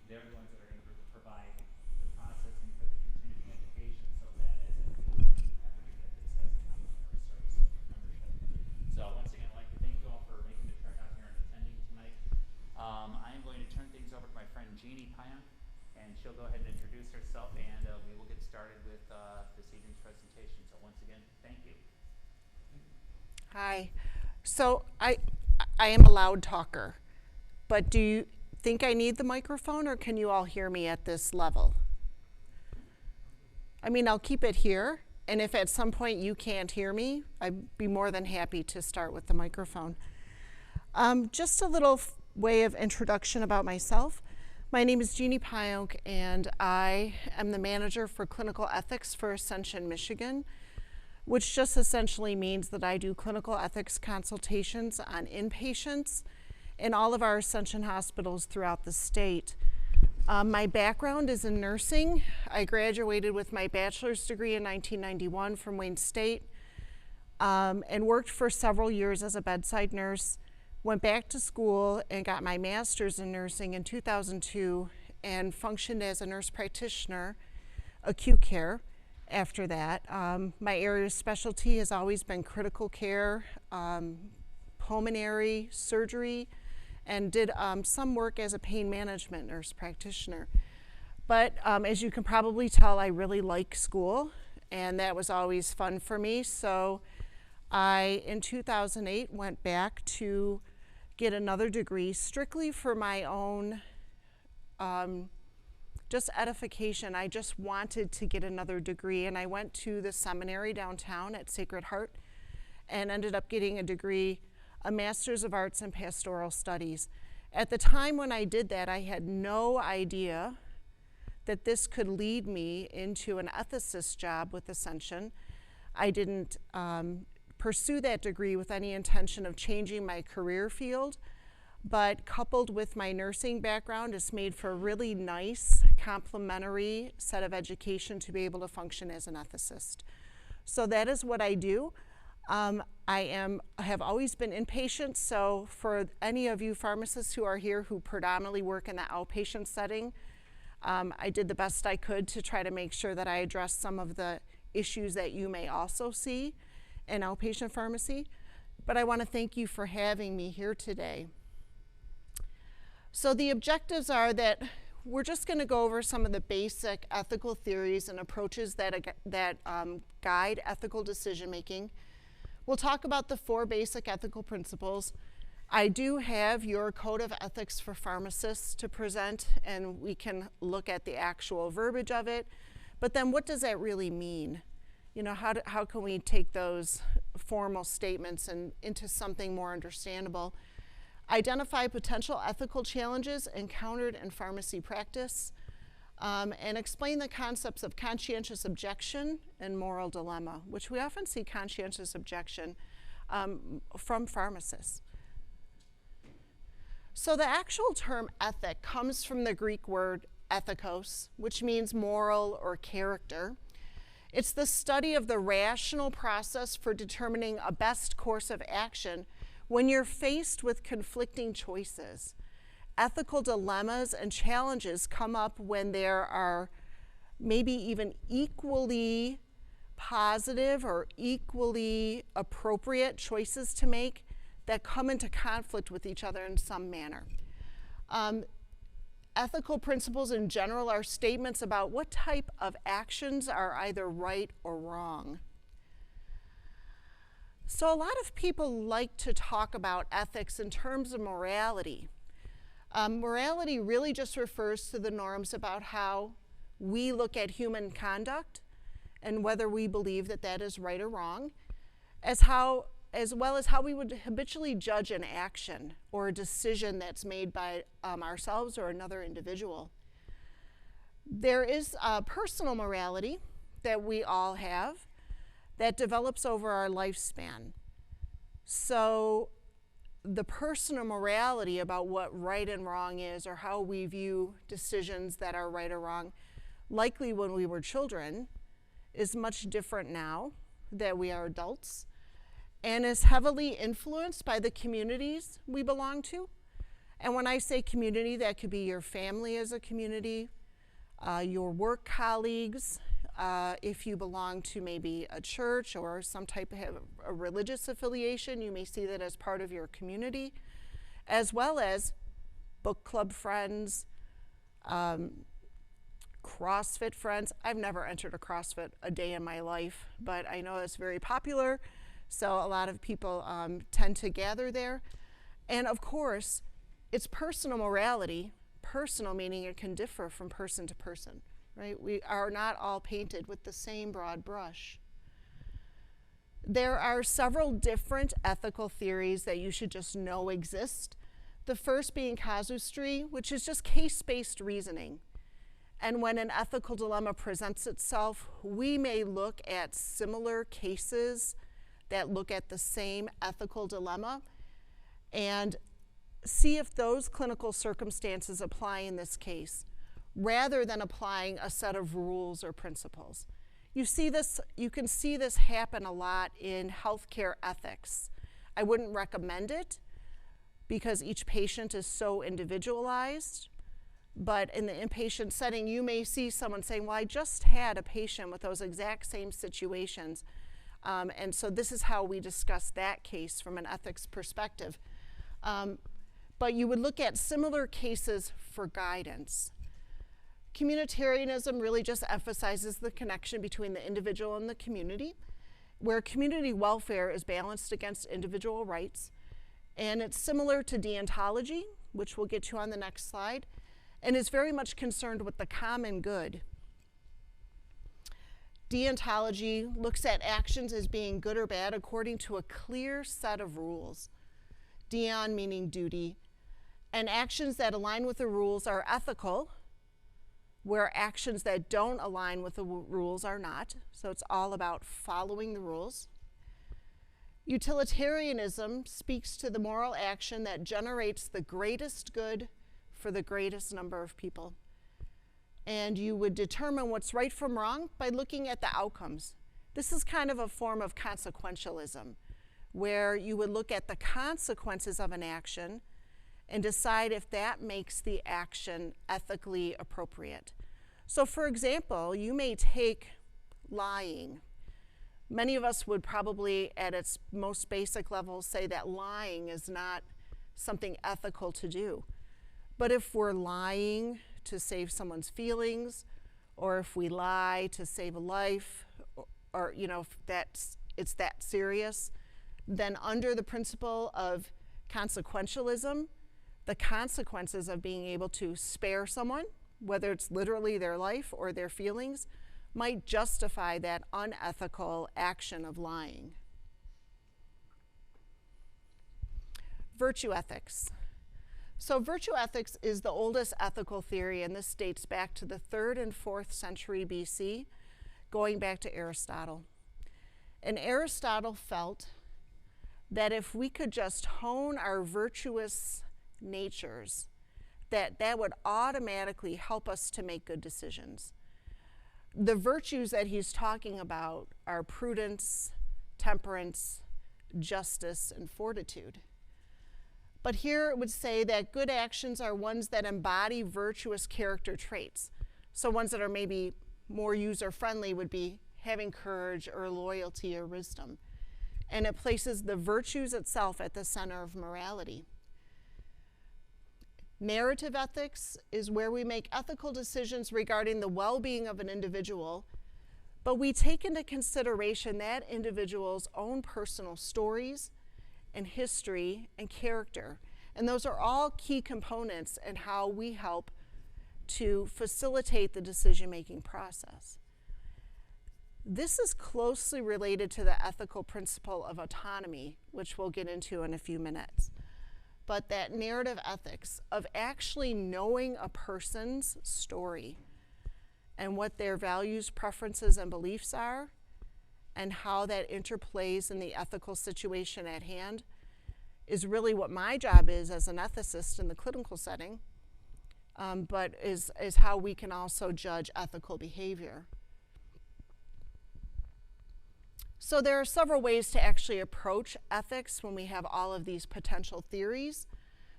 they're the ones that are going to provide the processing for the continuing education, so that as a new learner, you have to get this as a complimentary service of your membership. So once again, I'd like to thank you all for making the trek out here and attending tonight. I am going to turn things over to my friend Jeannie Pionk, and she'll go ahead and introduce herself, and we will get started with this evening's presentation. So once again, thank you. Hi. So I am a loud talker, but do you think I need the microphone, or can you all hear me at this level? I mean, I'll keep it here, and if at some point you can't hear me, I'd be more than happy to start with the microphone. Just a little way of introduction about myself. My name is Jeannie Pionk, and I am the manager for clinical ethics for Ascension, Michigan, which just essentially means that I do clinical ethics consultations on inpatients in all of our Ascension hospitals throughout the state. My background is in nursing. I graduated with my bachelor's degree in 1991 from Wayne State, and worked for several years as a bedside nurse, went back to school and got my master's in nursing in 2002 and functioned as a nurse practitioner, acute care. After that, my area of specialty has always been critical care, pulmonary surgery, and did some work as a pain management nurse practitioner. But as you can probably tell, I really like school, and that was always fun for me. So I, in 2008, went back to get another degree strictly for my own just edification. I just wanted to get another degree, and I went to the seminary downtown at Sacred Heart and ended up getting a degree, a Master's of Arts in Pastoral Studies. At the time when I did that, I had no idea that this could lead me into an ethicist job with Ascension. I didn't pursue that degree with any intention of changing my career field, but coupled with my nursing background, it's made for a really nice complementary set of education to be able to function as an ethicist. So that is what I do. I have always been inpatient, so for any of you pharmacists who are here who predominantly work in the outpatient setting, I did the best I could to try to make sure that I addressed some of the issues that you may also see in outpatient pharmacy. But I want to thank you for having me here today. So the objectives are that we're just going to go over some of the basic ethical theories and approaches that guide ethical decision making. We'll talk about the 4 basic ethical principles. I do have your code of ethics for pharmacists to present, and we can look at the actual verbiage of it. But then what does that really mean? You know, how can we take those formal statements and into something more understandable? Identify potential ethical challenges encountered in pharmacy practice, and explain the concepts of conscientious objection and moral dilemma, which we often see conscientious objection from pharmacists. So the actual term ethic comes from the Greek word ethikos, which means moral or character. It's the study of the rational process for determining a best course of action when you're faced with conflicting choices. Ethical dilemmas and challenges come up when there are maybe even equally positive or equally appropriate choices to make that come into conflict with each other in some manner. Ethical principles in general are statements about what type of actions are either right or wrong. So a lot of people like to talk about ethics in terms of morality. Morality really just refers to the norms about how we look at human conduct and whether we believe that that is right or wrong, as well as how we would habitually judge an action or a decision that's made by ourselves or another individual. There is personal morality that we all have that develops over our lifespan. So the personal morality about what right and wrong is, or how we view decisions that are right or wrong, likely when we were children, is much different now that we are adults, and is heavily influenced by the communities we belong to, And when I say community, that could be your family as a community, your work colleagues, if you belong to maybe a church or some type of a religious affiliation, you may see that as part of your community, as well as book club friends, CrossFit friends. I've never entered a CrossFit a day in my life, but I know it's very popular, so a lot of people tend to gather there. And of course, it's personal morality, personal meaning it can differ from person to person, right? We are not all painted with the same broad brush. There are several different ethical theories that you should just know exist. The first being casuistry, which is just case-based reasoning. And when an ethical dilemma presents itself, we may look at similar cases that look at the same ethical dilemma and see if those clinical circumstances apply in this case, rather than applying a set of rules or principles. You can see this happen a lot in healthcare ethics. I wouldn't recommend it because each patient is so individualized, but in the inpatient setting, you may see someone saying, well, I just had a patient with those exact same situations, and so this is how we discuss that case from an ethics perspective. But you would look at similar cases for guidance. Communitarianism really just emphasizes the connection between the individual and the community, where community welfare is balanced against individual rights. And it's similar to deontology, which we'll get to on the next slide, and is very much concerned with the common good. Deontology looks at actions as being good or bad according to a clear set of rules. Deon meaning duty, and actions that align with the rules are ethical, where actions that don't align with the rules are not. So it's all about following the rules. Utilitarianism speaks to the moral action that generates the greatest good for the greatest number of people. And you would determine what's right from wrong by looking at the outcomes. This is kind of a form of consequentialism, where you would look at the consequences of an action and decide if that makes the action ethically appropriate. So for example, you may take lying. Many of us would probably, at its most basic level, say that lying is not something ethical to do. But if we're lying to save someone's feelings, or if we lie to save a life, or if it's that serious, then under the principle of consequentialism, the consequences of being able to spare someone, whether it's literally their life or their feelings, might justify that unethical action of lying. Virtue ethics. So virtue ethics is the oldest ethical theory, and this dates back to the 3rd and 4th century BC, going back to Aristotle. And Aristotle felt that if we could just hone our virtuous natures, that would automatically help us to make good decisions. The virtues that he's talking about are prudence, temperance, justice, and fortitude. But here it would say that good actions are ones that embody virtuous character traits. So ones that are maybe more user-friendly would be having courage or loyalty or wisdom. And it places the virtues itself at the center of morality. Narrative ethics is where we make ethical decisions regarding the well-being of an individual, but we take into consideration that individual's own personal stories and history and character. And those are all key components in how we help to facilitate the decision-making process. This is closely related to the ethical principle of autonomy, which we'll get into in a few minutes. But that narrative ethics of actually knowing a person's story and what their values, preferences, and beliefs are, and how that interplays in the ethical situation at hand, is really what my job is as an ethicist in the clinical setting, but is how we can also judge ethical behavior. So there are several ways to actually approach ethics when we have all of these potential theories.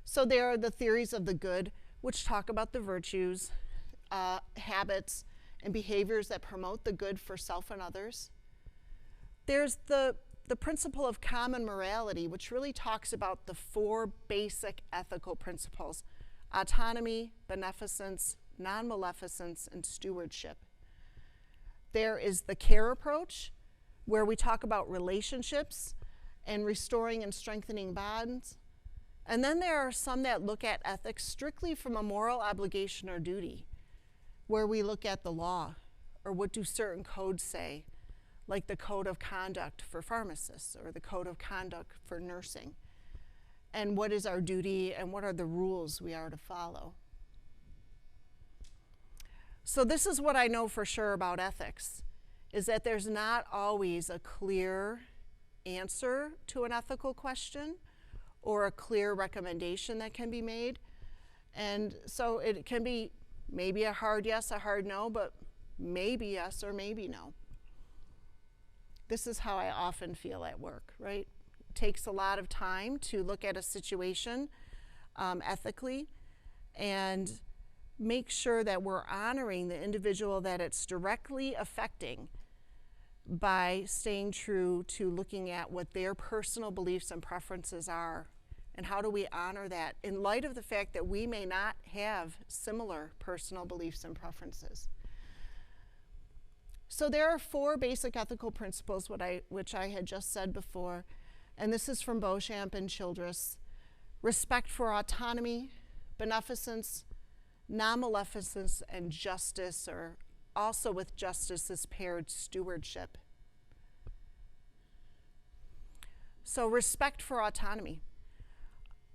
So there are the theories of the good, which talk about the virtues, habits, and behaviors that promote the good for self and others. There's the principle of common morality, which really talks about the 4 basic ethical principles: autonomy, beneficence, non-maleficence, and stewardship. There is the care approach, where we talk about relationships and restoring and strengthening bonds. And then there are some that look at ethics strictly from a moral obligation or duty, where we look at the law, or what do certain codes say, like the code of conduct for pharmacists or the code of conduct for nursing. And what is our duty and what are the rules we are to follow? So this is what I know for sure about ethics, is that there's not always a clear answer to an ethical question or a clear recommendation that can be made. And so it can be maybe a hard yes, a hard no, but maybe yes or maybe no. This is how I often feel at work, right? It takes a lot of time to look at a situation ethically and make sure that we're honoring the individual that it's directly affecting by staying true to looking at what their personal beliefs and preferences are, and how do we honor that in light of the fact that we may not have similar personal beliefs and preferences. So there are 4 basic ethical principles, which I had just said before, and this is from Beauchamp and Childress: respect for autonomy, beneficence, non-maleficence, and justice, or also with justice is paired stewardship. So respect for autonomy.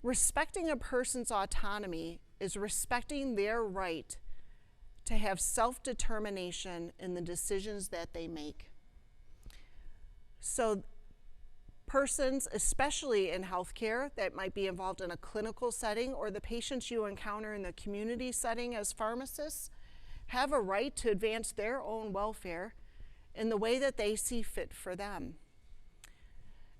Respecting a person's autonomy is respecting their right to have self-determination in the decisions that they make. So persons, especially in healthcare, that might be involved in a clinical setting, or the patients you encounter in the community setting as pharmacists, have a right to advance their own welfare in the way that they see fit for them.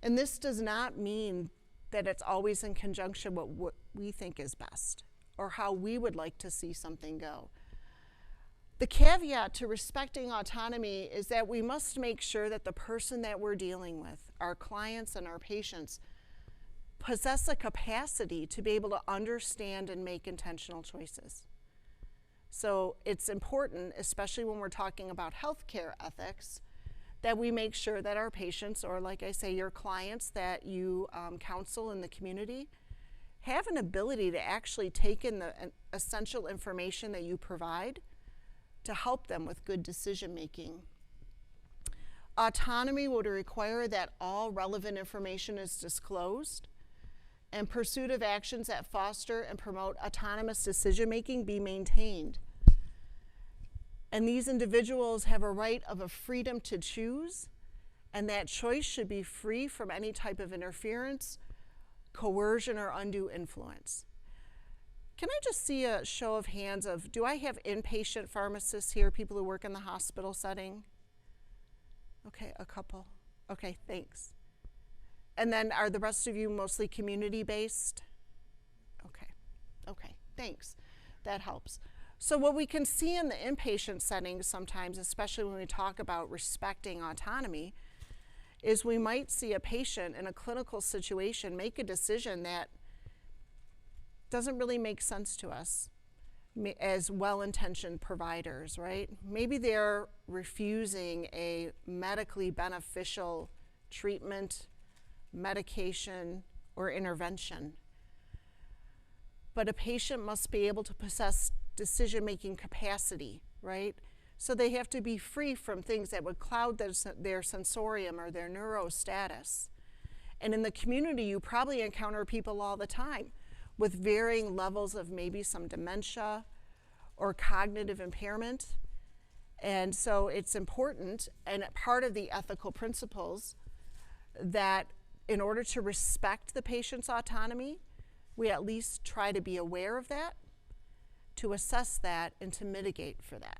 And this does not mean that it's always in conjunction with what we think is best or how we would like to see something go. The caveat to respecting autonomy is that we must make sure that the person that we're dealing with, our clients and our patients, possess a capacity to be able to understand and make intentional choices. So it's important, especially when we're talking about healthcare ethics, that we make sure that our patients, or like I say, your clients that you counsel in the community, have an ability to actually take in the essential information that you provide to help them with good decision making. Autonomy would require that all relevant information is disclosed, and pursuit of actions that foster and promote autonomous decision making be maintained. And these individuals have a right of a freedom to choose, and that choice should be free from any type of interference, coercion, or undue influence. Can I just see a show of hands of, do I have inpatient pharmacists here, people who work in the hospital setting? Okay, a couple. Okay, thanks. And then are the rest of you mostly community-based? Okay, thanks. That helps. So what we can see in the inpatient setting sometimes, especially when we talk about respecting autonomy, is we might see a patient in a clinical situation make a decision that doesn't really make sense to us as well-intentioned providers, right? Maybe they're refusing a medically beneficial treatment, medication, or intervention. But a patient must be able to possess decision-making capacity, right? So they have to be free from things that would cloud their sensorium or their neurostatus. And in the community, you probably encounter people all the time with varying levels of maybe some dementia or cognitive impairment. And so it's important, and part of the ethical principles, that in order to respect the patient's autonomy, we at least try to be aware of that, to assess that, and to mitigate for that.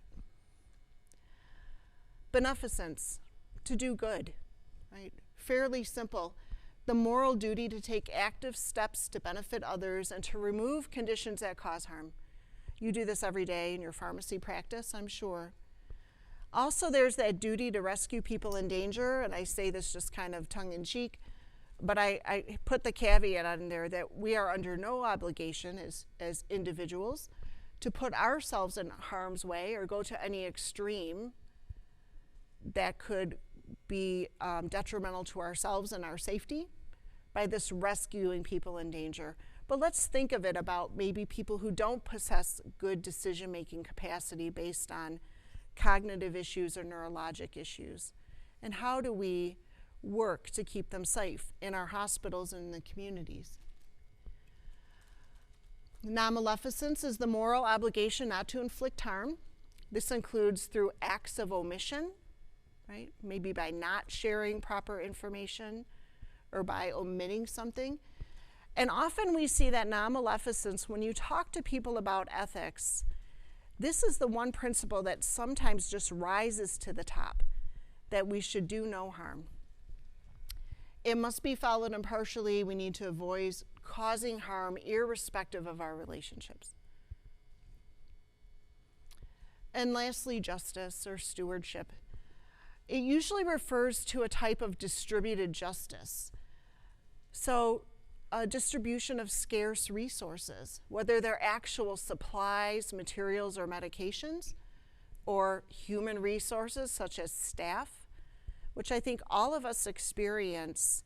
Beneficence, to do good, right? Fairly simple. the moral duty to take active steps to benefit others and to remove conditions that cause harm. You do this every day in your pharmacy practice, I'm sure. Also, there's that duty to rescue people in danger, and I say this just kind of tongue-in-cheek, but I put the caveat on there that we are under no obligation as individuals to put ourselves in harm's way or go to any extreme that could be detrimental to ourselves and our safety by this rescuing people in danger. But let's think of it about maybe people who don't possess good decision-making capacity based on cognitive issues or neurologic issues. And how do we work to keep them safe in our hospitals and in the communities? Non-maleficence is the moral obligation not to inflict harm. This includes through acts of omission, right? Maybe by not sharing proper information or by omitting something. And often we see that non-maleficence, when you talk to people about ethics, this is the one principle that sometimes just rises to the top, that we should do no harm. It must be followed impartially. We need to avoid causing harm irrespective of our relationships. And lastly, justice or stewardship. It usually refers to a type of distributed justice. So a distribution of scarce resources, whether they're actual supplies, materials, or medications, or human resources such as staff, which I think all of us experience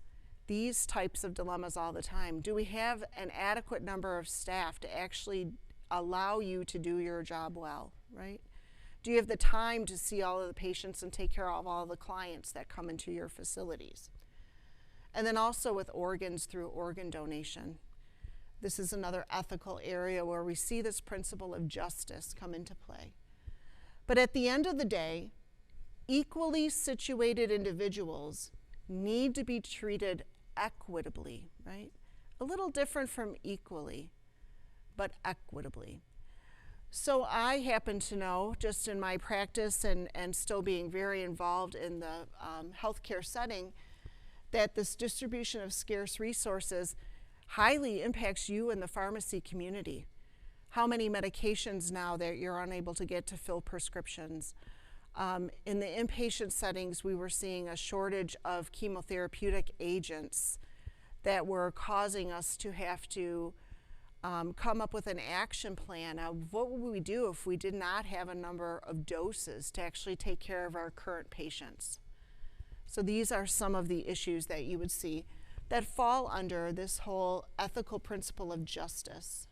these types of dilemmas all the time. Do we have an adequate number of staff to actually allow you to do your job well, right? Do you have the time to see all of the patients and take care of all the clients that come into your facilities? And then also with organs through organ donation. This is another ethical area where we see this principle of justice come into play. But at the end of the day, equally situated individuals need to be treated equitably, right? A little different from equally, but equitably. So I happen to know, just in my practice and still being very involved in the healthcare setting, that this distribution of scarce resources highly impacts you and the pharmacy community. How many medications now that you're unable to get to fill prescriptions? In the inpatient settings, we were seeing a shortage of chemotherapeutic agents that were causing us to have to come up with an action plan of what would we do if we did not have a number of doses to actually take care of our current patients. So these are some of the issues that you would see that fall under this whole ethical principle of justice.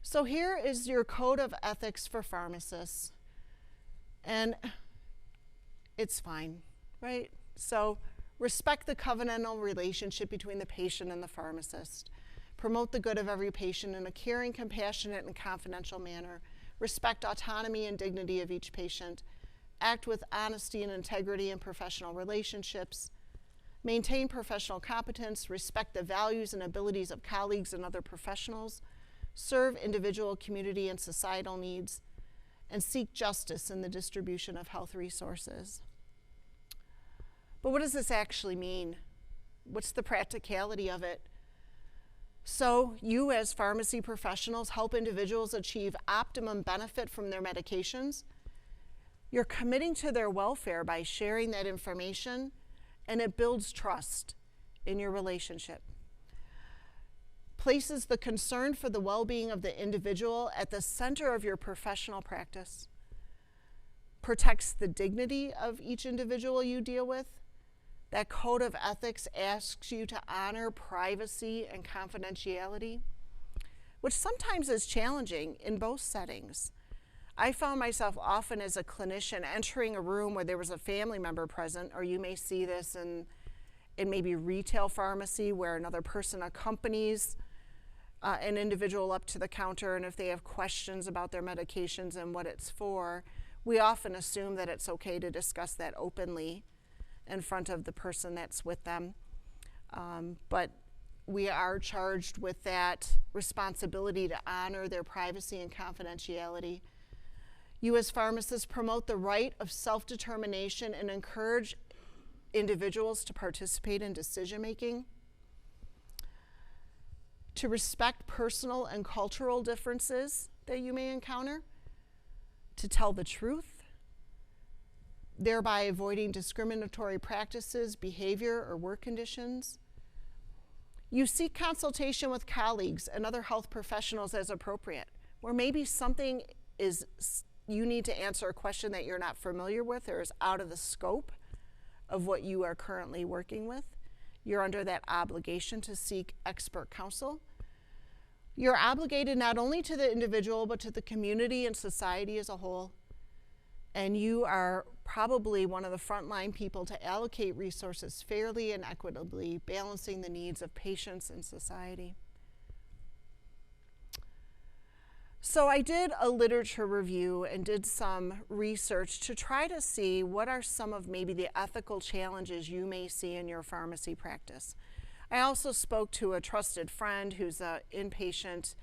So here is your code of ethics for pharmacists. And it's fine, right? So respect the covenantal relationship between the patient and the pharmacist. Promote the good of every patient in a caring, compassionate, and confidential manner. Respect autonomy and dignity of each patient. Act with honesty and integrity in professional relationships. Maintain professional competence. Respect the values and abilities of colleagues and other professionals. Serve individual, community, and societal needs. And seek justice in the distribution of health resources. But what does this actually mean? What's the practicality of it? So you as pharmacy professionals help individuals achieve optimum benefit from their medications. You're committing to their welfare by sharing that information, and it builds trust in your relationship. Places the concern for the well-being of the individual at the center of your professional practice. Protects the dignity of each individual you deal with. That code of ethics asks you to honor privacy and confidentiality, which sometimes is challenging in both settings. I found myself often as a clinician entering a room where there was a family member present, or you may see this in maybe retail pharmacy where another person accompanies an individual up to the counter, and if they have questions about their medications and what it's for, we often assume that it's okay to discuss that openly in front of the person that's with them. But we are charged with that responsibility to honor their privacy and confidentiality. You as pharmacists promote the right of self-determination and encourage individuals to participate in decision making, to respect personal and cultural differences that you may encounter, to tell the truth, thereby avoiding discriminatory practices, behavior, or work conditions. You seek consultation with colleagues and other health professionals as appropriate, where maybe something is, you need to answer a question that you're not familiar with or is out of the scope of what you are currently working with. You're under that obligation to seek expert counsel. You're obligated not only to the individual, but to the community and society as a whole. And you are probably one of the frontline people to allocate resources fairly and equitably, balancing the needs of patients and society. So I did a literature review and did some research to try to see what are some of maybe the ethical challenges you may see in your pharmacy practice. I also spoke to a trusted friend who's an inpatient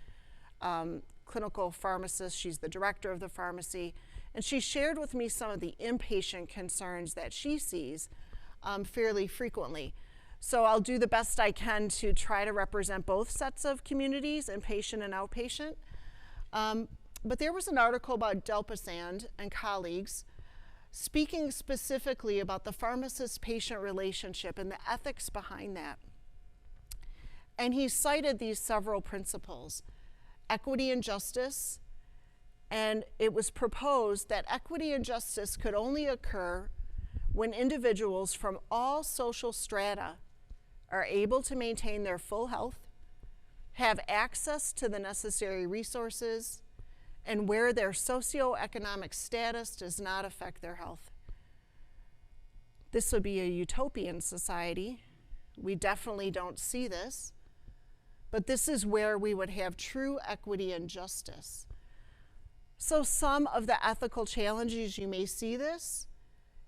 clinical pharmacist. She's the director of the pharmacy, and she shared with me some of the inpatient concerns that she sees fairly frequently. So I'll do the best I can to try to represent both sets of communities, inpatient and outpatient. But there was an article about Delpasand and colleagues speaking specifically about the pharmacist-patient relationship and the ethics behind that. And he cited these several principles: equity and justice, and it was proposed that equity and justice could only occur when individuals from all social strata are able to maintain their full health, have access to the necessary resources, and where their socioeconomic status does not affect their health. This would be a utopian society. We definitely don't see this, but this is where we would have true equity and justice. So some of the ethical challenges you may see this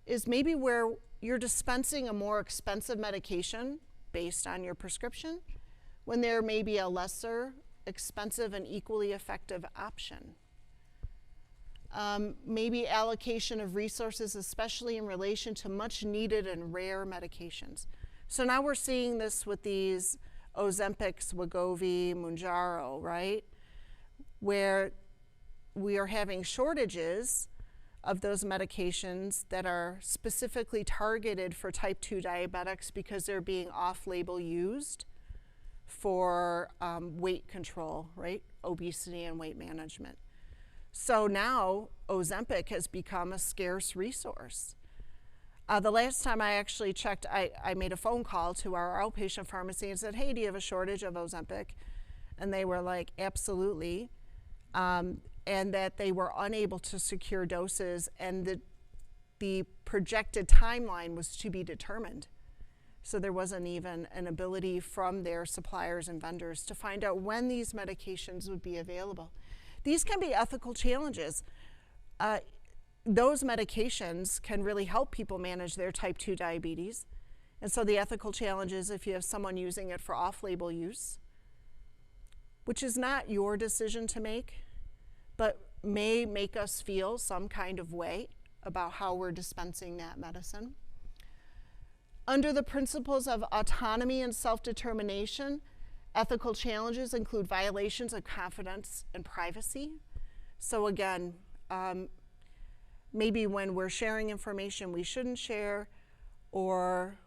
is maybe where you're dispensing a more expensive medication based on your prescription, when there may be a lesser expensive and equally effective option. Maybe allocation of resources, especially in relation to much needed and rare medications. So now we're seeing this with these Ozempic, Wegovy, Mounjaro, right? Where we are having shortages of those medications that are specifically targeted for type 2 diabetics because they're being off-label used for weight control, right? Obesity and weight management. So now Ozempic has become a scarce resource. The last time I actually checked, I made a phone call to our outpatient pharmacy and said, hey, do you have a shortage of Ozempic? And they were like, absolutely. And that they were unable to secure doses, and the projected timeline was to be determined. So there wasn't even an ability from their suppliers and vendors to find out when these medications would be available. These can be ethical challenges. Those medications can really help people manage their type 2 diabetes. And so the ethical challenge is if you have someone using it for off-label use, which is not your decision to make, but may make us feel some kind of way about how we're dispensing that medicine. Under the principles of autonomy and self-determination, ethical challenges include violations of confidence and privacy. So again, maybe when we're sharing information we shouldn't share, or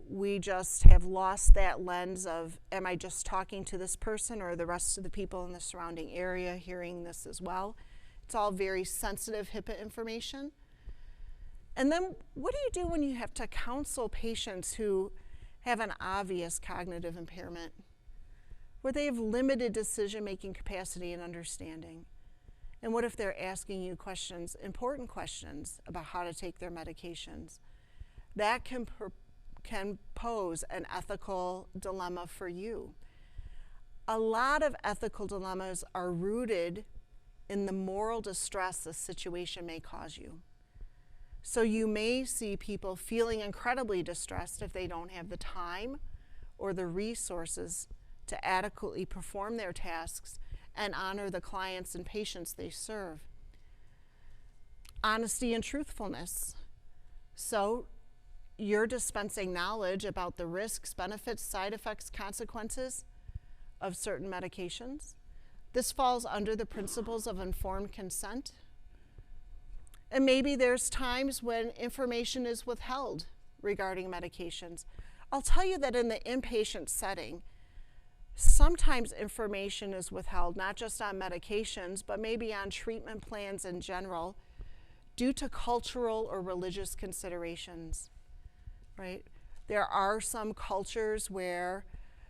we just have lost that lens of, am I just talking to this person or the rest of the people in the surrounding area hearing this as well? It's all very sensitive HIPAA information. And then what do you do when you have to counsel patients who have an obvious cognitive impairment, where they have limited decision-making capacity and understanding? And what if they're asking you questions, important questions, about how to take their medications? That can pose an ethical dilemma for you. A lot of ethical dilemmas are rooted in the moral distress a situation may cause you. So you may see people feeling incredibly distressed if they don't have the time or the resources to adequately perform their tasks and honor the clients and patients they serve. Honesty and truthfulness. So you're dispensing knowledge about the risks, benefits, side effects, consequences of certain medications. This falls under the principles of informed consent. And maybe there's times when information is withheld regarding medications. I'll tell you that in the inpatient setting, sometimes information is withheld, not just on medications, but maybe on treatment plans in general, due to cultural or religious considerations, right? There are some cultures where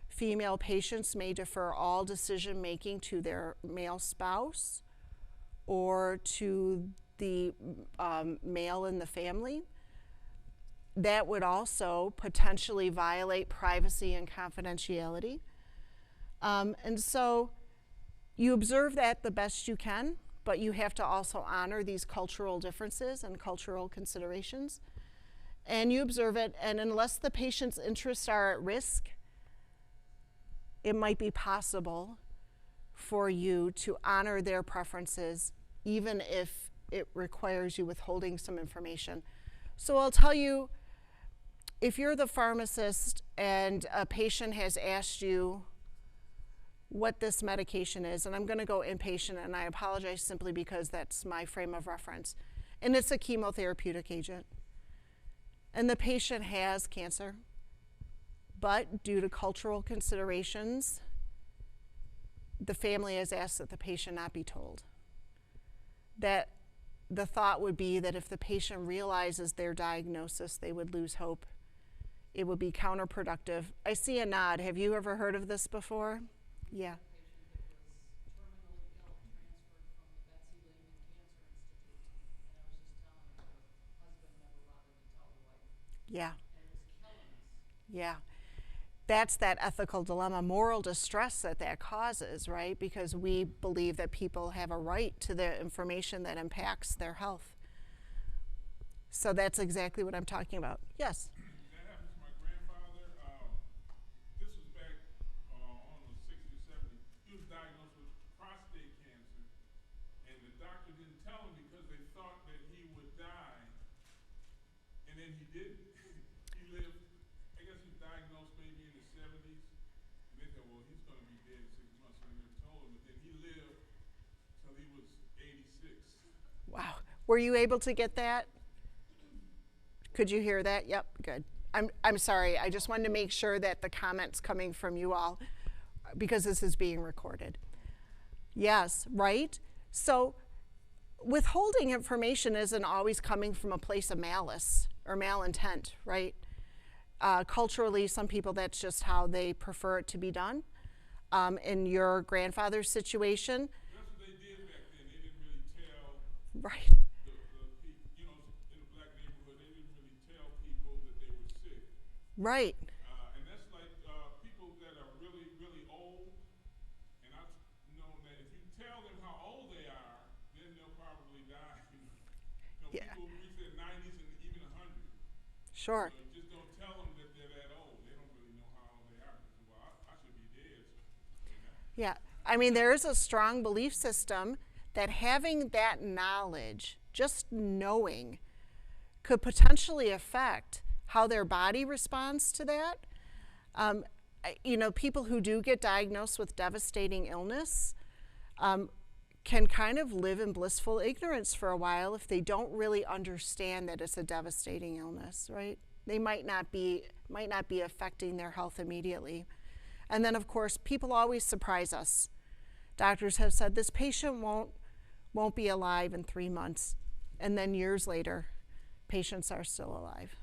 female patients may defer all decision making to their male spouse or to the male in the family. That would also potentially violate privacy and confidentiality. And so you observe that the best you can, but you have to also honor these cultural differences and cultural considerations. And you observe it, and unless the patient's interests are at risk, it might be possible for you to honor their preferences, even if it requires you withholding some information. So I'll tell you, if you're the pharmacist and a patient has asked you what this medication is, and I'm going to go inpatient, and I apologize simply because that's my frame of reference, and it's a chemotherapeutic agent, and the patient has cancer, but due to cultural considerations, the family has asked that the patient not be told. That the thought would be that if the patient realizes their diagnosis, they would lose hope. It would be counterproductive. I see a nod. Have you ever heard of this before? Yeah. Yeah. Yeah. That's that ethical dilemma, moral distress that causes, right? Because we believe that people have a right to the information that impacts their health. So that's exactly what I'm talking about. Yes? That happened to my grandfather. This was back on the 60s, 70s. He was diagnosed with prostate cancer, and the doctor didn't tell him because they thought that he would die, and then he didn't. He lived, I guess he was diagnosed maybe in the 70s, and they said, well, he's going to be dead in 6 months, and they never told him, but then he lived till he was 86. Wow. Were you able to get that? Could you hear that? Yep, good. I'm sorry. I just wanted to make sure that the comments coming from you all, because this is being recorded. Yes, right? So withholding information isn't always coming from a place of malice or malintent, right? Culturally, some people, that's just how they prefer it to be done. In your grandfather's situation. That's what they did back then. They didn't really tell. Right. Right. And that's like people that are really, really old. And I've known that if you tell them how old they are, then they'll probably die. Yeah. People reach their 90s and even 100. Sure. Just don't tell them that they're that old. They don't really know how old they are. Because, well, I should be dead. So, Yeah. I mean, there is a strong belief system that having that knowledge, just knowing, could potentially affect how their body responds to that. People who do get diagnosed with devastating illness can kind of live in blissful ignorance for a while if they don't really understand that it's a devastating illness, right? They might not be affecting their health immediately. And then, of course, people always surprise us. Doctors have said this patient won't be alive in 3 months, and then years later, patients are still alive.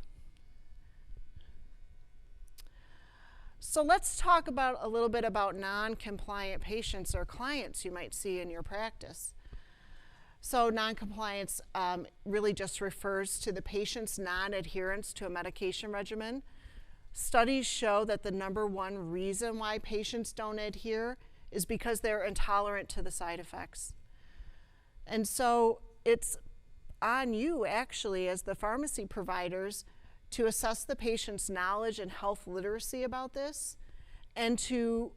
So let's talk about a little bit about non-compliant patients or clients you might see in your practice. So non-compliance really just refers to the patient's non-adherence to a medication regimen. Studies show that the number one reason why patients don't adhere is because they're intolerant to the side effects. And so it's on you, actually, as the pharmacy providers, to assess the patient's knowledge and health literacy about this, and to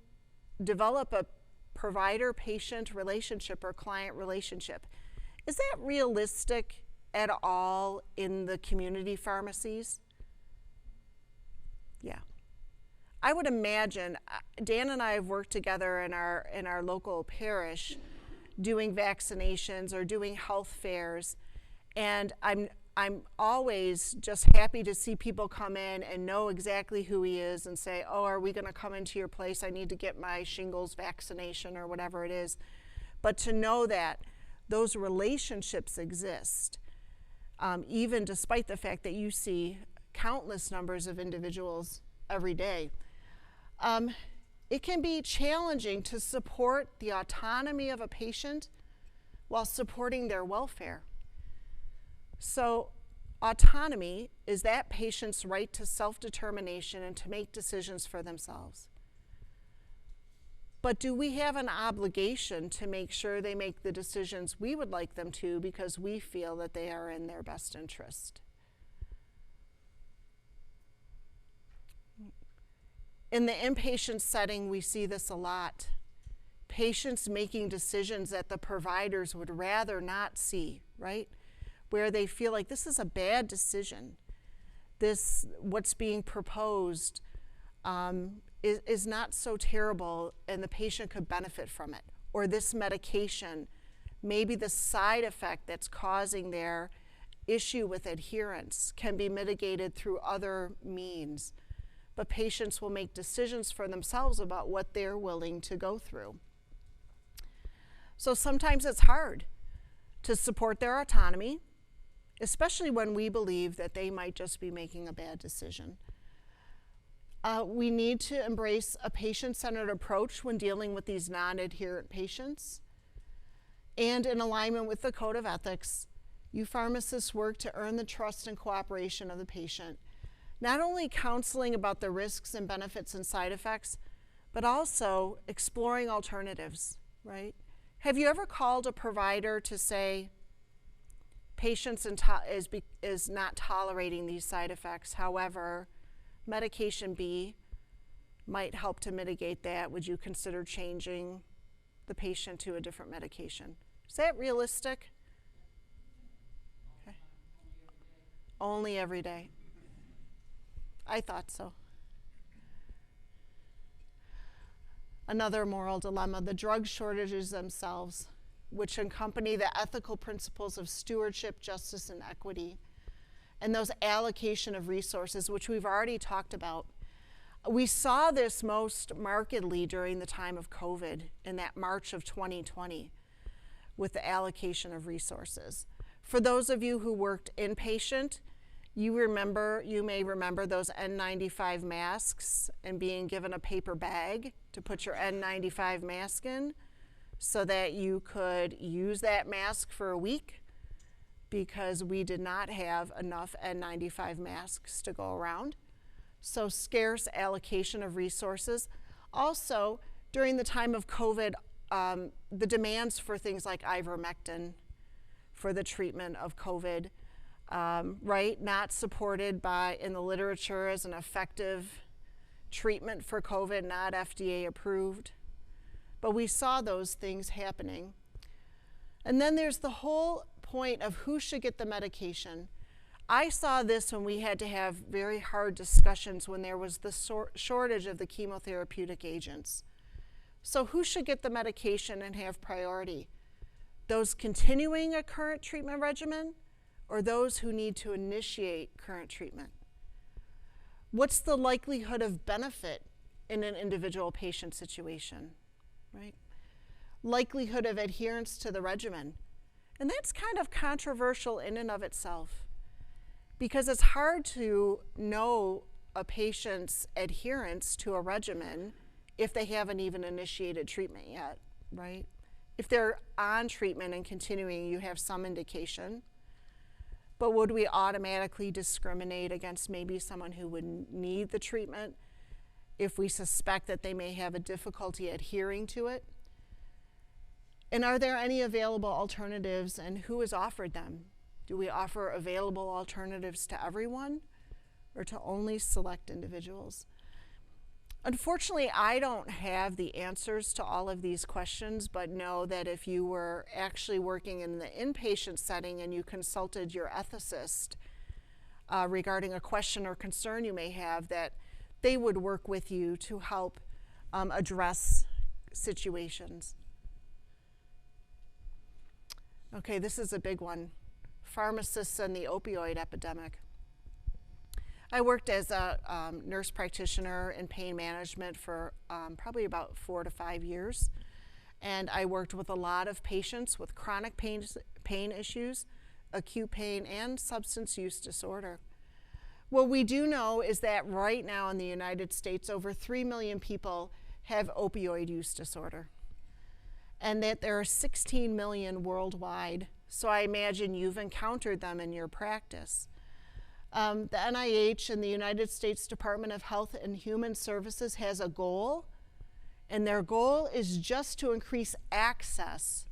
develop a provider-patient relationship or client relationship. Is that realistic at all in the community pharmacies? Yeah. I would imagine, Dan and I have worked together in our local parish doing vaccinations or doing health fairs, and I'm always just happy to see people come in and know exactly who he is and say, oh, are we going to come into your place? I need to get my shingles vaccination or whatever it is. But to know that those relationships exist, even despite the fact that you see countless numbers of individuals every day, it can be challenging to support the autonomy of a patient while supporting their welfare. So autonomy is that patient's right to self-determination and to make decisions for themselves. But do we have an obligation to make sure they make the decisions we would like them to because we feel that they are in their best interest? In the inpatient setting, we see this a lot. Patients making decisions that the providers would rather not see, right? Where they feel like this is a bad decision. What's being proposed is not so terrible and the patient could benefit from it. Or this medication, maybe the side effect that's causing their issue with adherence can be mitigated through other means. But patients will make decisions for themselves about what they're willing to go through. So sometimes it's hard to support their autonomy, especially when we believe that they might just be making a bad decision. We need to embrace a patient-centered approach when dealing with these non-adherent patients. And in alignment with the Code of Ethics, you pharmacists work to earn the trust and cooperation of the patient. Not only counseling about the risks and benefits and side effects, but also exploring alternatives, right? Have you ever called a provider to say, patients is not tolerating these side effects, however, medication B might help to mitigate that. Would you consider changing the patient to a different medication? Is that realistic? Okay. Only every day. I thought so. Another moral dilemma, the drug shortages themselves, which accompany the ethical principles of stewardship, justice, and equity, and those allocation of resources, which we've already talked about. We saw this most markedly during the time of COVID in that March of 2020 with the allocation of resources. For those of you who worked inpatient, you may remember those N95 masks and being given a paper bag to put your N95 mask in so that you could use that mask for a week because we did not have enough N95 masks to go around. So scarce allocation of resources. Also, during the time of COVID, the demands for things like ivermectin for the treatment of COVID, right, not supported in the literature as an effective treatment for COVID, not FDA approved. But we saw those things happening. And then there's the whole point of who should get the medication. I saw this when we had to have very hard discussions when there was the shortage of the chemotherapeutic agents. So who should get the medication and have priority? Those continuing a current treatment regimen or those who need to initiate current treatment? What's the likelihood of benefit in an individual patient situation, right? Likelihood of adherence to the regimen. And that's kind of controversial in and of itself because it's hard to know a patient's adherence to a regimen if they haven't even initiated treatment yet, right? If they're on treatment and continuing, you have some indication. But would we automatically discriminate against maybe someone who would need the treatment if we suspect that they may have a difficulty adhering to it? And are there any available alternatives and who has offered them? Do we offer available alternatives to everyone or to only select individuals? Unfortunately, I don't have the answers to all of these questions, but know that if you were actually working in the inpatient setting and you consulted your ethicist regarding a question or concern you may have, that they would work with you to help address situations. Okay, this is a big one. Pharmacists and the opioid epidemic. I worked as a nurse practitioner in pain management for probably about 4 to 5 years. And I worked with a lot of patients with chronic pain issues, acute pain, and substance use disorder. What we do know is that right now in the United States, over 3 million people have opioid use disorder, and that there are 16 million worldwide. So I imagine you've encountered them in your practice. The NIH and the United States Department of Health and Human Services has a goal, and their goal is just to increase access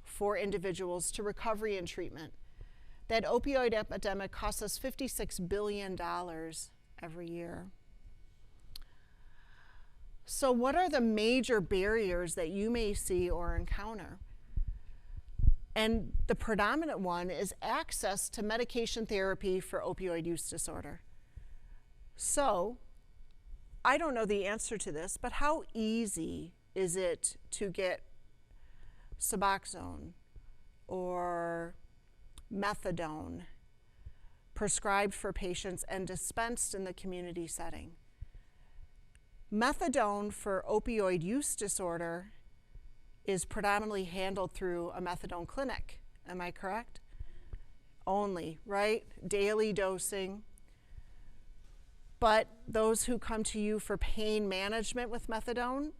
for individuals to recovery and treatment. That opioid epidemic costs us $56 billion every year. So what are the major barriers that you may see or encounter? And the predominant one is access to medication therapy for opioid use disorder. So, I don't know the answer to this, but how easy is it to get Suboxone or methadone prescribed for patients and dispensed in the community setting? Methadone for opioid use disorder is predominantly handled through a methadone clinic. Am I correct? Only, right? Daily dosing. But those who come to you for pain management with methadone,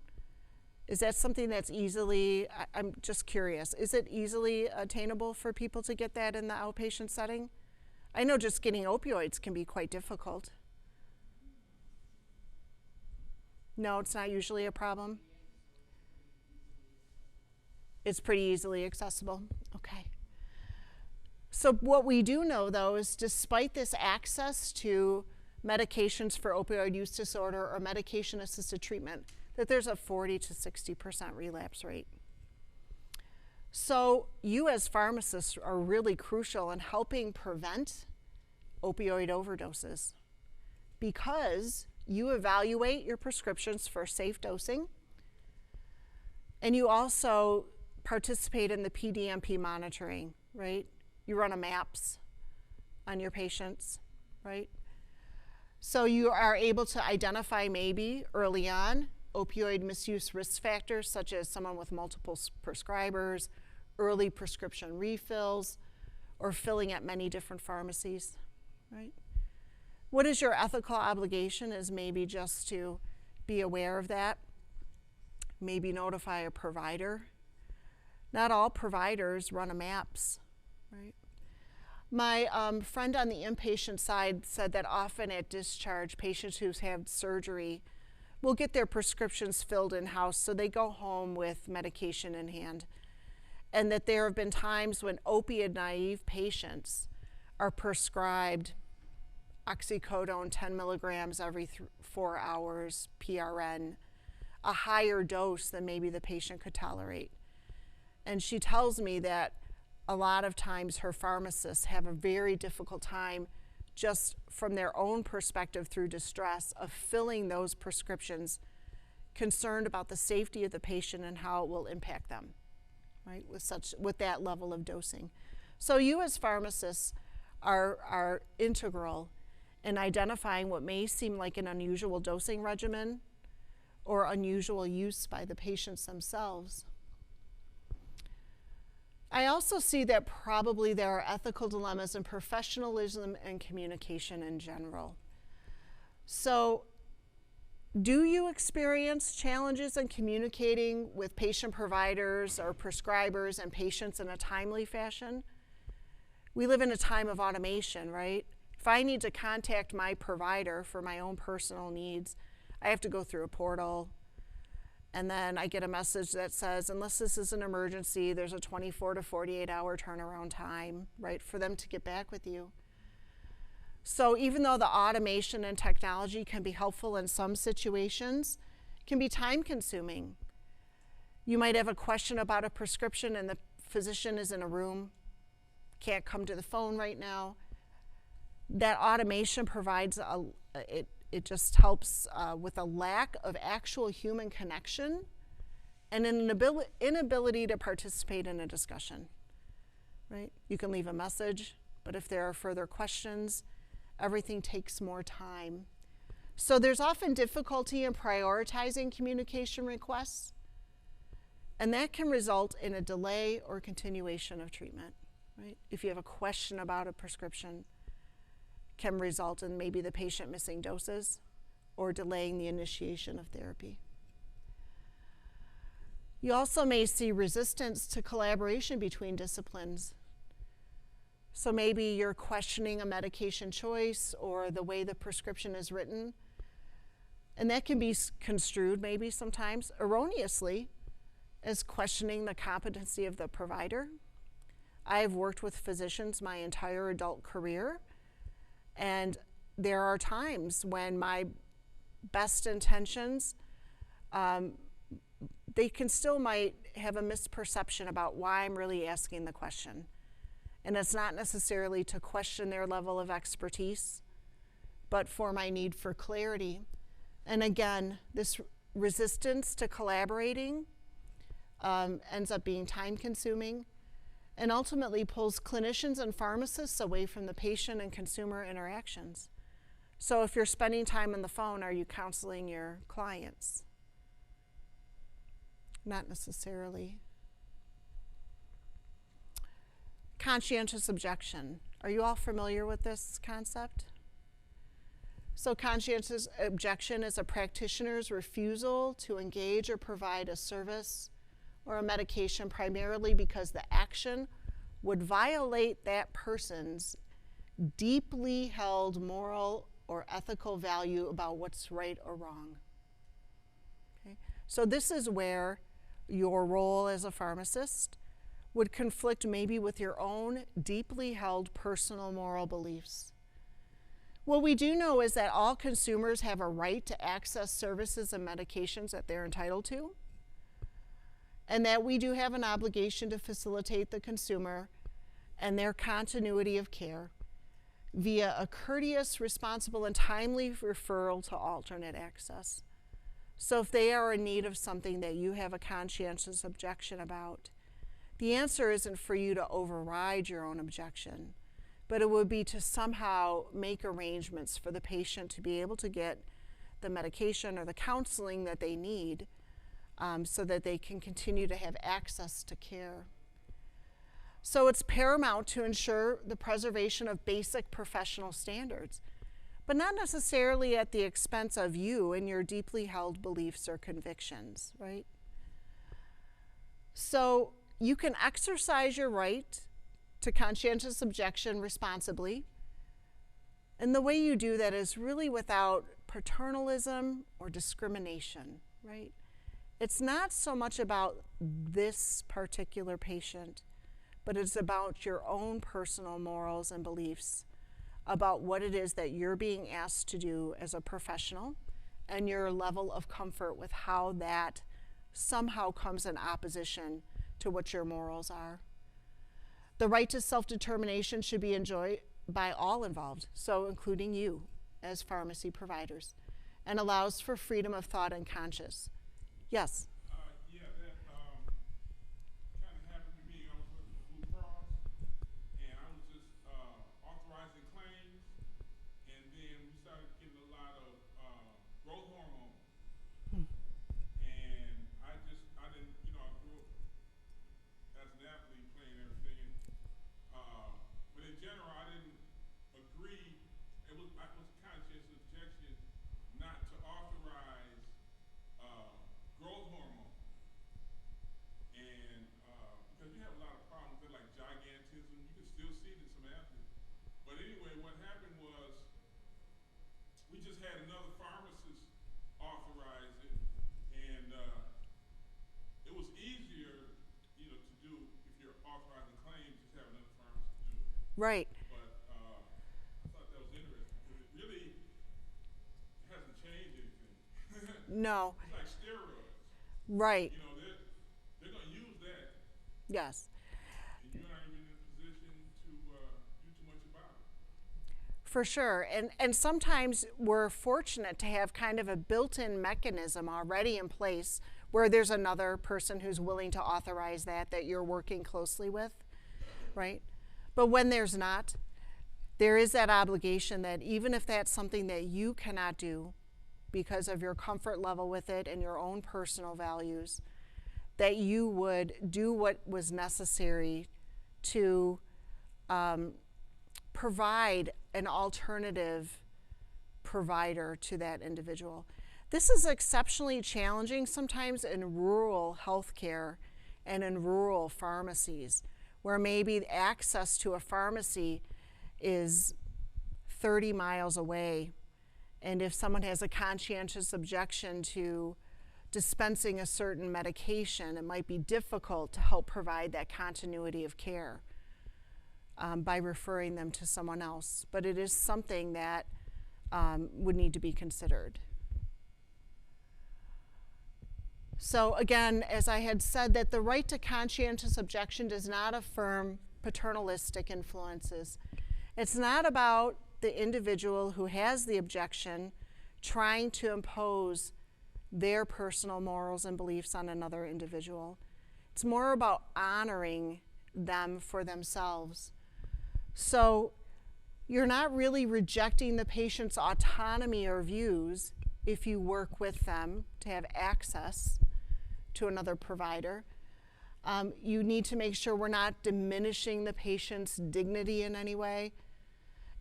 is that something that's easily, I'm just curious, is it easily attainable for people to get that in the outpatient setting? I know just getting opioids can be quite difficult. No, it's not usually a problem. It's pretty easily accessible. Okay. So what we do know, though, is despite this access to medications for opioid use disorder or medication-assisted treatment, that there's a 40 to 60% relapse rate. So you as pharmacists are really crucial in helping prevent opioid overdoses because you evaluate your prescriptions for safe dosing, and you also participate in the PDMP monitoring, right? You run a MAPS on your patients, right? So you are able to identify maybe early on opioid misuse risk factors such as someone with multiple prescribers, early prescription refills, or filling at many different pharmacies, right? What is your ethical obligation is maybe just to be aware of that, maybe notify a provider. Not all providers run a MAPS, right? My friend on the inpatient side said that often at discharge, patients who've had surgery will get their prescriptions filled in-house, so they go home with medication in hand. And that there have been times when opiate-naive patients are prescribed oxycodone 10 milligrams every 4 hours, PRN, a higher dose than maybe the patient could tolerate. And she tells me that a lot of times her pharmacists have a very difficult time just from their own perspective through distress of filling those prescriptions, concerned about the safety of the patient and how it will impact them, right, with that level of dosing. So you as pharmacists are integral in identifying what may seem like an unusual dosing regimen or unusual use by the patients themselves. I also see that probably there are ethical dilemmas in professionalism and communication in general. So, do you experience challenges in communicating with patient providers or prescribers and patients in a timely fashion? We live in a time of automation, right? If I need to contact my provider for my own personal needs, I have to go through a portal. And then I get a message that says, unless this is an emergency, there's a 24 to 48 hour turnaround time, right, for them to get back with you. So even though the automation and technology can be helpful in some situations, it can be time consuming. You might have a question about a prescription and the physician is in a room, can't come to the phone right now. That automation provides it just helps with a lack of actual human connection and an inability to participate in a discussion, right? You can leave a message, but if there are further questions, everything takes more time. So there's often difficulty in prioritizing communication requests, and that can result in a delay or continuation of treatment, right? If you have a question about a prescription, can result in maybe the patient missing doses or delaying the initiation of therapy. You also may see resistance to collaboration between disciplines. So maybe you're questioning a medication choice or the way the prescription is written, and that can be construed maybe sometimes erroneously as questioning the competency of the provider. I've worked with physicians my entire adult career, and there are times when my best intentions, they can still might have a misperception about why I'm really asking the question. And it's not necessarily to question their level of expertise, but for my need for clarity. And again, this resistance to collaborating ends up being time consuming and ultimately pulls clinicians and pharmacists away from the patient and consumer interactions. So if you're spending time on the phone, are you counseling your clients? Not necessarily. Conscientious objection. Are you all familiar with this concept? So conscientious objection is a practitioner's refusal to engage or provide a service or a medication primarily because the action would violate that person's deeply held moral or ethical value about what's right or wrong. Okay? So this is where your role as a pharmacist would conflict maybe with your own deeply held personal moral beliefs. What we do know is that all consumers have a right to access services and medications that they're entitled to, and that we do have an obligation to facilitate the consumer and their continuity of care via a courteous, responsible, and timely referral to alternate access. So if they are in need of something that you have a conscientious objection about, the answer isn't for you to override your own objection, but it would be to somehow make arrangements for the patient to be able to get the medication or the counseling that they need so that they can continue to have access to care. So it's paramount to ensure the preservation of basic professional standards, but not necessarily at the expense of you and your deeply held beliefs or convictions, right? So you can exercise your right to conscientious objection responsibly, and the way you do that is really without paternalism or discrimination, right? It's not so much about this particular patient, but it's about your own personal morals and beliefs about what it is that you're being asked to do as a professional and your level of comfort with how that somehow comes in opposition to what your morals are. The right to self-determination should be enjoyed by all involved, so including you as pharmacy providers, and allows for freedom of thought and conscience. Yes? Yeah, that kind of happened to me. I was working for Blue Cross, and I was just authorizing claims, and then we started getting a lot of growth hormone. And I didn't, I grew up as an athlete playing everything. But in general, I didn't agree. I was conscious objection not to authorize growth hormone. And because you have a lot of problems with like gigantism, you can still see it in some athletes. But anyway, what happened was we just had another pharmacist authorize it, and it was easier, to do if you're authorizing claims, just have another pharmacist do it. Right. But I thought that was interesting because it really hasn't changed anything. No. It's like steroids. Right. They're going to use that, Yes. and you're not even in a position to do too much about it. For sure. And sometimes we're fortunate to have kind of a built-in mechanism already in place where there's another person who's willing to authorize that you're working closely with, right? But when there's not, there is that obligation that even if that's something that you cannot do because of your comfort level with it and your own personal values, that you would do what was necessary to provide an alternative provider to that individual. This is exceptionally challenging sometimes in rural healthcare and in rural pharmacies, where maybe access to a pharmacy is 30 miles away. And if someone has a conscientious objection to dispensing a certain medication, it might be difficult to help provide that continuity of care by referring them to someone else. But it is something that would need to be considered. So again, as I had said, that the right to conscientious objection does not affirm paternalistic influences. It's not about the individual who has the objection trying to impose their personal morals and beliefs on another individual. It's more about honoring them for themselves. So you're not really rejecting the patient's autonomy or views if you work with them to have access to another provider. You need to make sure we're not diminishing the patient's dignity in any way.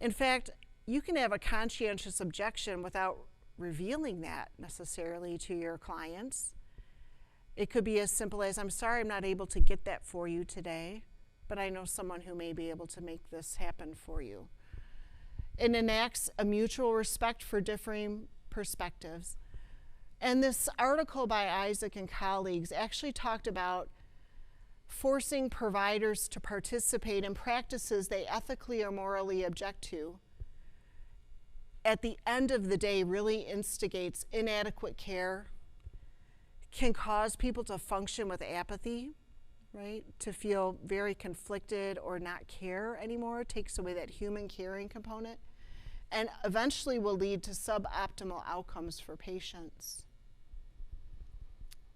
In fact, you can have a conscientious objection without revealing that necessarily to your clients. It could be as simple as, I'm sorry I'm not able to get that for you today, but I know someone who may be able to make this happen for you. It enacts a mutual respect for differing perspectives. And this article by Isaac and colleagues actually talked about forcing providers to participate in practices they ethically or morally object to. At the end of the day, really instigates inadequate care, can cause people to function with apathy, right? To feel very conflicted or not care anymore. It takes away that human caring component, and eventually will lead to suboptimal outcomes for patients.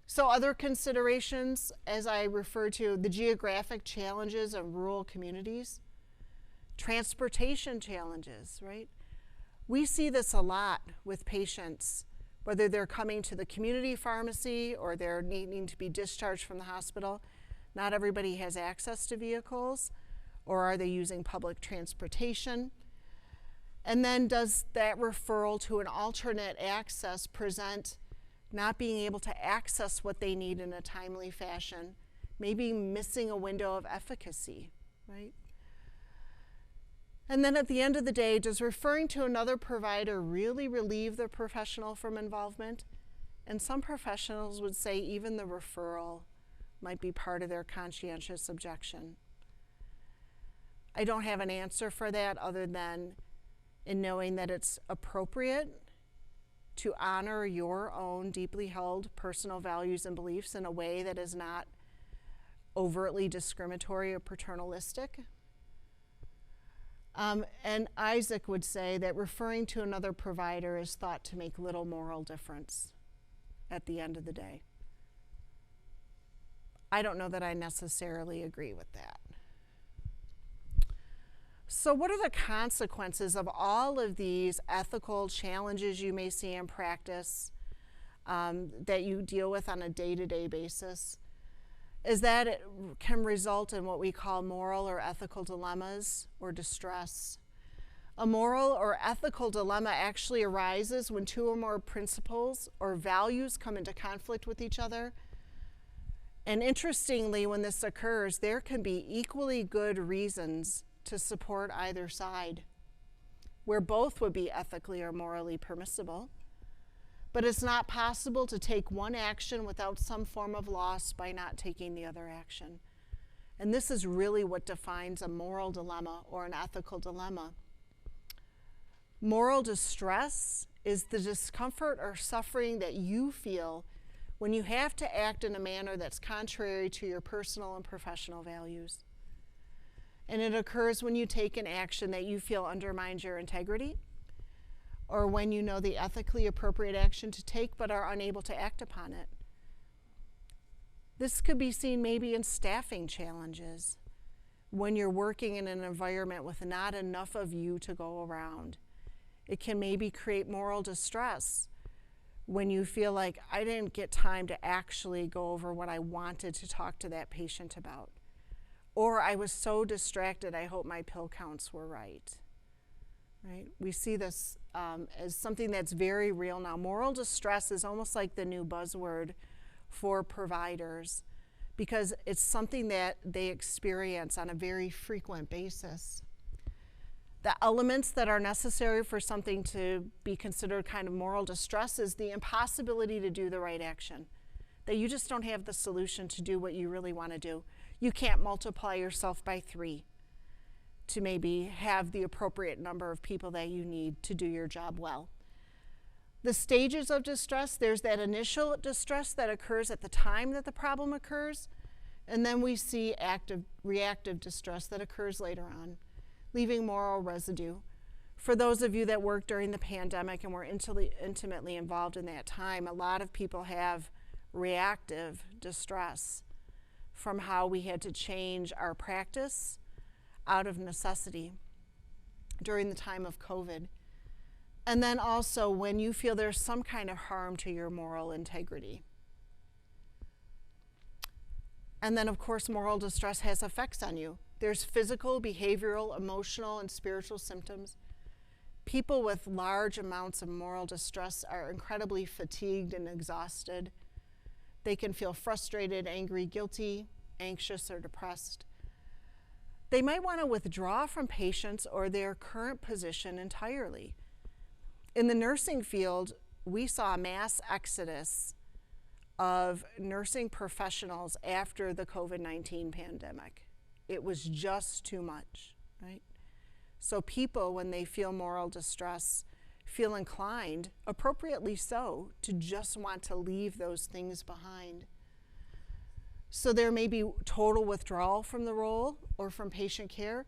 So other considerations, as I refer to, the geographic challenges of rural communities, transportation challenges, right? We see this a lot with patients, whether they're coming to the community pharmacy or they're needing to be discharged from the hospital. Not everybody has access to vehicles, or are they using public transportation? And then does that referral to an alternate access present not being able to access what they need in a timely fashion, maybe missing a window of efficacy, right? And then at the end of the day, does referring to another provider really relieve the professional from involvement? And some professionals would say even the referral might be part of their conscientious objection. I don't have an answer for that other than in knowing that it's appropriate to honor your own deeply held personal values and beliefs in a way that is not overtly discriminatory or paternalistic. And Isaac would say that referring to another provider is thought to make little moral difference at the end of the day. I don't know that I necessarily agree with that. So what are the consequences of all of these ethical challenges you may see in practice that you deal with on a day-to-day basis? Is that it can result in what we call moral or ethical dilemmas or distress. A moral or ethical dilemma actually arises when two or more principles or values come into conflict with each other. And interestingly, when this occurs, there can be equally good reasons to support either side, where both would be ethically or morally permissible. But it's not possible to take one action without some form of loss by not taking the other action. And this is really what defines a moral dilemma or an ethical dilemma. Moral distress is the discomfort or suffering that you feel when you have to act in a manner that's contrary to your personal and professional values. And it occurs when you take an action that you feel undermines your integrity, or when you know the ethically appropriate action to take but are unable to act upon it. This could be seen maybe in staffing challenges, when you're working in an environment with not enough of you to go around. It can maybe create moral distress when you feel like, I didn't get time to actually go over what I wanted to talk to that patient about. Or I was so distracted, I hope my pill counts were right. Right? We see this as something that's very real now. Moral distress is almost like the new buzzword for providers, because it's something that they experience on a very frequent basis. The elements that are necessary for something to be considered kind of moral distress is the impossibility to do the right action, that you just don't have the solution to do what you really want to do. You can't multiply yourself by 3 to maybe have the appropriate number of people that you need to do your job well. The stages of distress, there's that initial distress that occurs at the time that the problem occurs, and then we see reactive distress that occurs later on, leaving moral residue. For those of you that worked during the pandemic and were intimately involved in that time, a lot of people have reactive distress from how we had to change our practice out of necessity during the time of COVID. And then also when you feel there's some kind of harm to your moral integrity. And then, of course, moral distress has effects on you. There's physical, behavioral, emotional, and spiritual symptoms. People with large amounts of moral distress are incredibly fatigued and exhausted. They can feel frustrated, angry, guilty, anxious, or depressed. They might want to withdraw from patients or their current position entirely. In the nursing field, we saw a mass exodus of nursing professionals after the COVID-19 pandemic. It was just too much, right? So people, when they feel moral distress, feel inclined, appropriately so, to just want to leave those things behind. So there may be total withdrawal from the role or from patient care,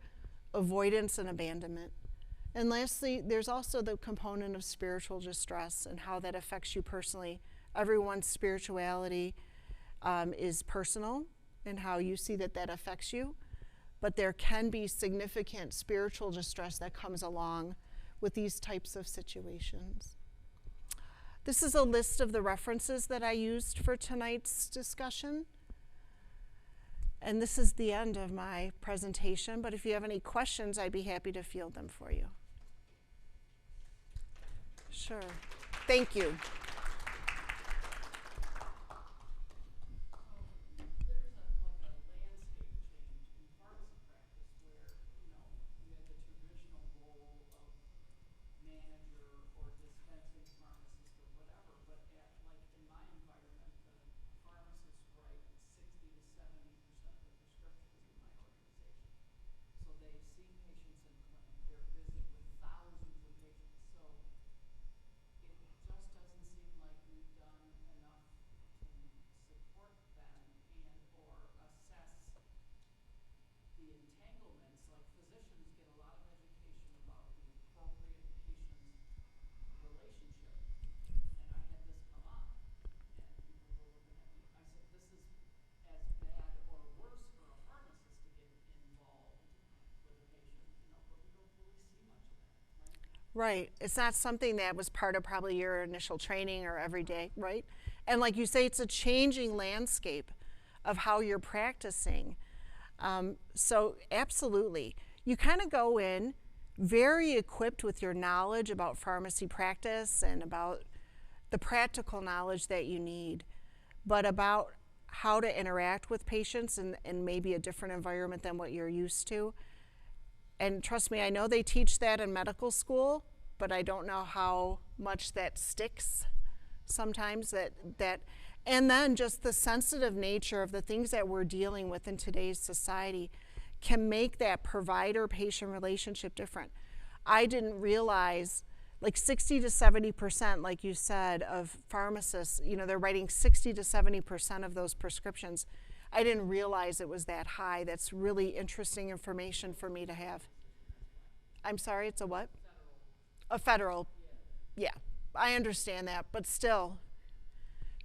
avoidance and abandonment. And lastly, there's also the component of spiritual distress and how that affects you personally. Everyone's spirituality is personal and how you see that affects you. But there can be significant spiritual distress that comes along with these types of situations. This is a list of the references that I used for tonight's discussion. And this is the end of my presentation, but if you have any questions, I'd be happy to field them for you. Sure. Thank you. Right. It's not something that was part of probably your initial training or every day, right? And like you say, it's a changing landscape of how you're practicing. So absolutely. You kind of go in very equipped with your knowledge about pharmacy practice and about the practical knowledge that you need, but about how to interact with patients in maybe a different environment than what you're used to. And trust me, I know they teach that in medical school, but I don't know how much that sticks sometimes. And then just the sensitive nature of the things that we're dealing with in today's society can make that provider-patient relationship different. I didn't realize, like 60 to 70%, like you said, of pharmacists, they're writing 60 to 70% of those prescriptions. I didn't realize it was that high. That's really interesting information for me to have. I'm sorry, it's a what? A federal. Yeah, I understand that, but still,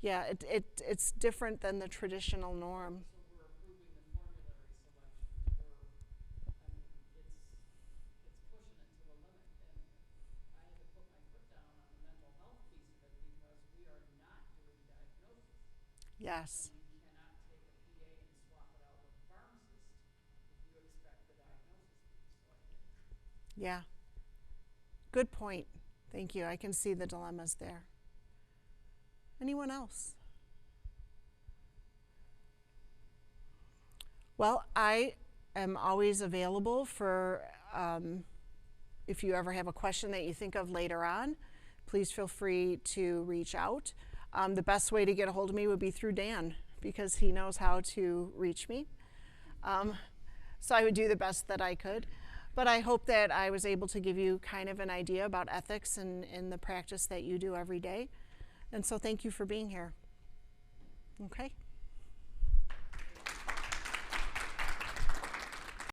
yeah, it's different than the traditional norm. So we're approving the formulary selection, I mean, it's pushing it to a limit. And I had to put my foot down on the mental health piece of it because we are not doing diagnosis. Yes. And you cannot take a PA and swap it out with a pharmacist if you expect the diagnosis piece. So Yeah. Good point. Thank you. I can see the dilemmas there. Anyone else? Well, I am always available for if you ever have a question that you think of later on, please feel free to reach out. The best way to get a hold of me would be through Dan because he knows how to reach me. So I would do the best that I could. But I hope that I was able to give you kind of an idea about ethics and the practice that you do every day. And so thank you for being here. Okay.